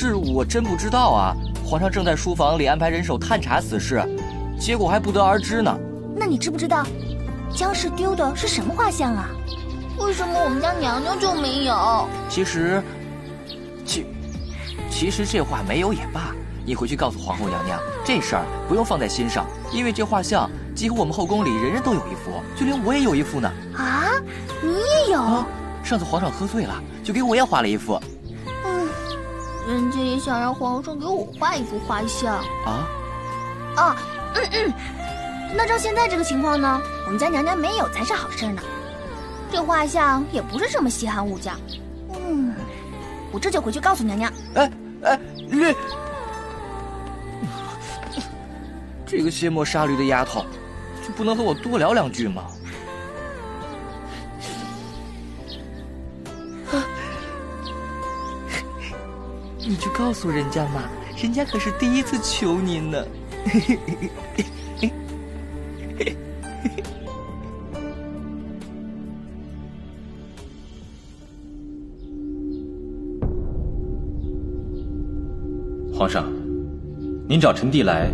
是我真不知道啊。皇上正在书房里安排人手探查此事，结果还不得而知呢。那你知不知道，姜氏丢的是什么画像啊？为什么我们家娘娘就没有？其实这画没有也罢，你回去告诉皇后娘娘，这事儿不用放在心上，因为这画像几乎我们后宫里人人都有一幅，就连我也有一幅呢。啊，你也有？啊，上次皇上喝醉了，就给我也画了一幅。人家也想让皇上给我画一幅画像啊。那照现在这个情况呢，我们家娘娘没有才是好事呢。这画像也不是什么稀罕物件。我这就回去告诉娘娘。这个卸磨杀驴的丫头，就不能和我多聊两句吗？你就告诉人家嘛，人家可是第一次求您呢。皇上，您找臣弟来，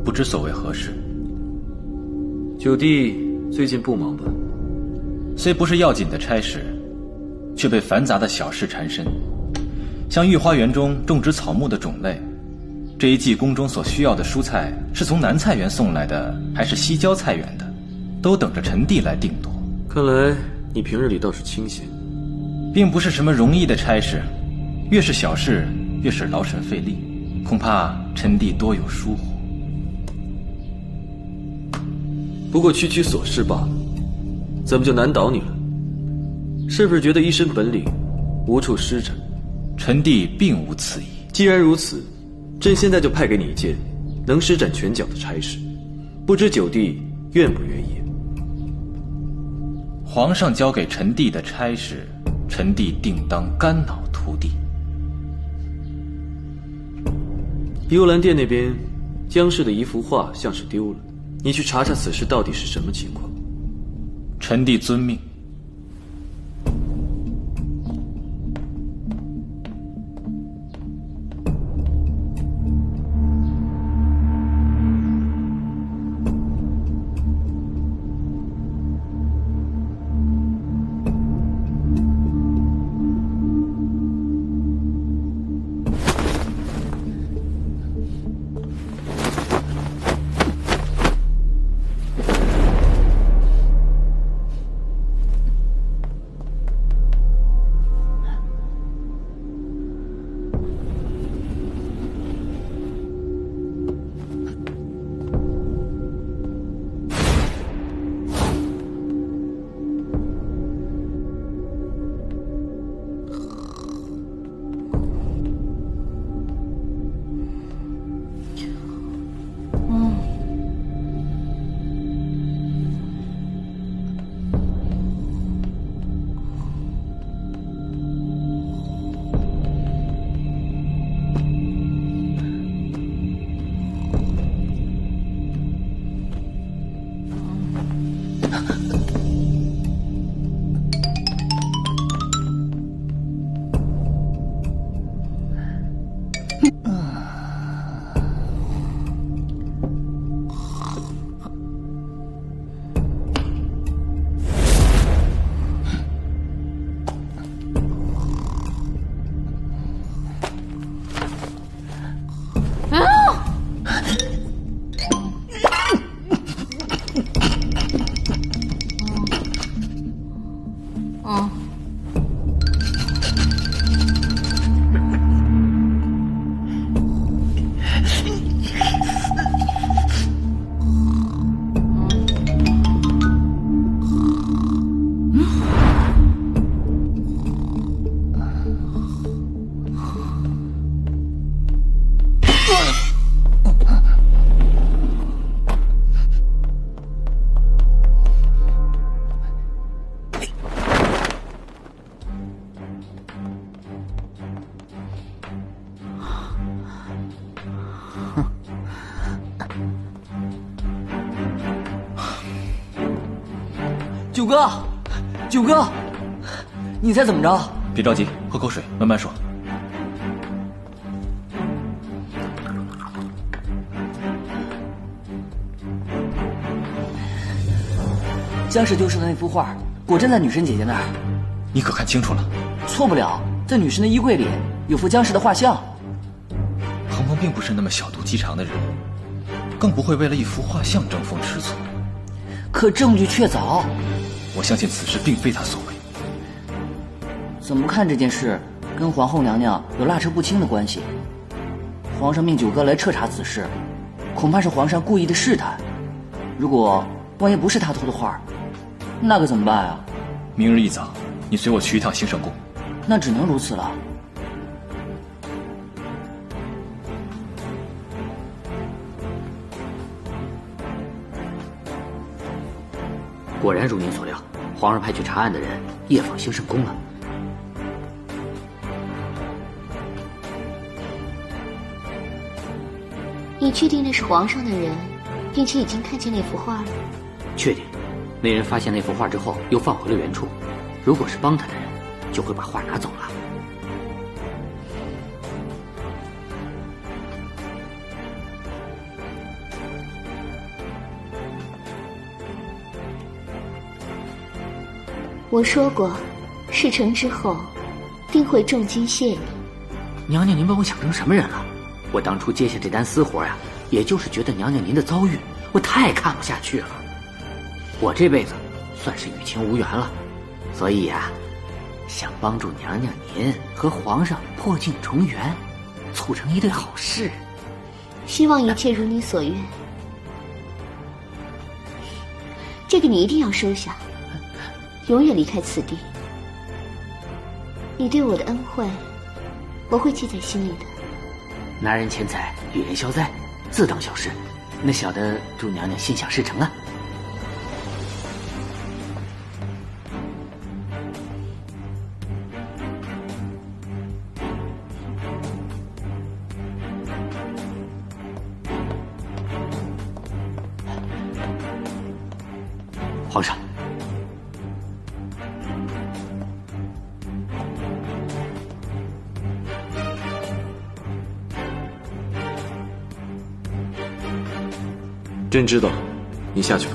不知所谓何事？九弟最近不忙吧？虽不是要紧的差事，却被繁杂的小事缠身。像御花园中种植草木的种类，这一季宫中所需要的蔬菜是从南菜园送来的，还是西郊菜园的，都等着臣弟来定夺。看来你平日里倒是清闲，并不是什么容易的差事，越是小事，越是劳神费力，恐怕臣弟多有疏忽。不过区区琐事罢了，怎么就难倒你了？是不是觉得一身本领无处施展？臣弟并无此意。既然如此，朕现在就派给你一件能施展拳脚的差事，不知九弟愿不愿意？皇上交给臣弟的差事，臣弟定当肝脑涂地。幽兰殿那边，姜氏的一幅画像是丢了，你去查查此事到底是什么情况。臣弟遵命。九哥，九哥，你猜怎么着？别着急，喝口水，慢慢说。江氏丢失的那幅画，果真在女神姐姐那儿。你可看清楚了？错不了，在女神的衣柜里有幅江氏的画像。恒风并不是那么小肚鸡肠的人，更不会为了一幅画像争风吃醋。可证据确凿，我相信此事并非他所为。怎么看这件事跟皇后娘娘有拉扯不清的关系？皇上命九哥来彻查此事，恐怕是皇上故意的试探。如果万一不是他偷的画，那可怎么办啊？明日一早，你随我去一趟兴圣宫。那只能如此了。果然如您所料，皇上派去查案的人夜访兴圣宫了。你确定那是皇上的人，并且已经看见那幅画了？确定。那人发现那幅画之后，又放回了原处。如果是帮他的人，就会把画拿走了。我说过，事成之后，定会重金谢你。娘娘，您把我想成什么人了？我当初接下这单私活呀，也就是觉得娘娘您的遭遇，我太看不下去了。我这辈子算是与情无缘了，所以呀，想帮助娘娘您和皇上破镜重圆，促成一对好事。希望一切如你所愿。这个你一定要收下，永远离开此地。你对我的恩惠，我会记在心里的。拿人钱财与人消灾，自当小事。那小的祝娘娘心想事成了。皇上，朕知道，你下去吧。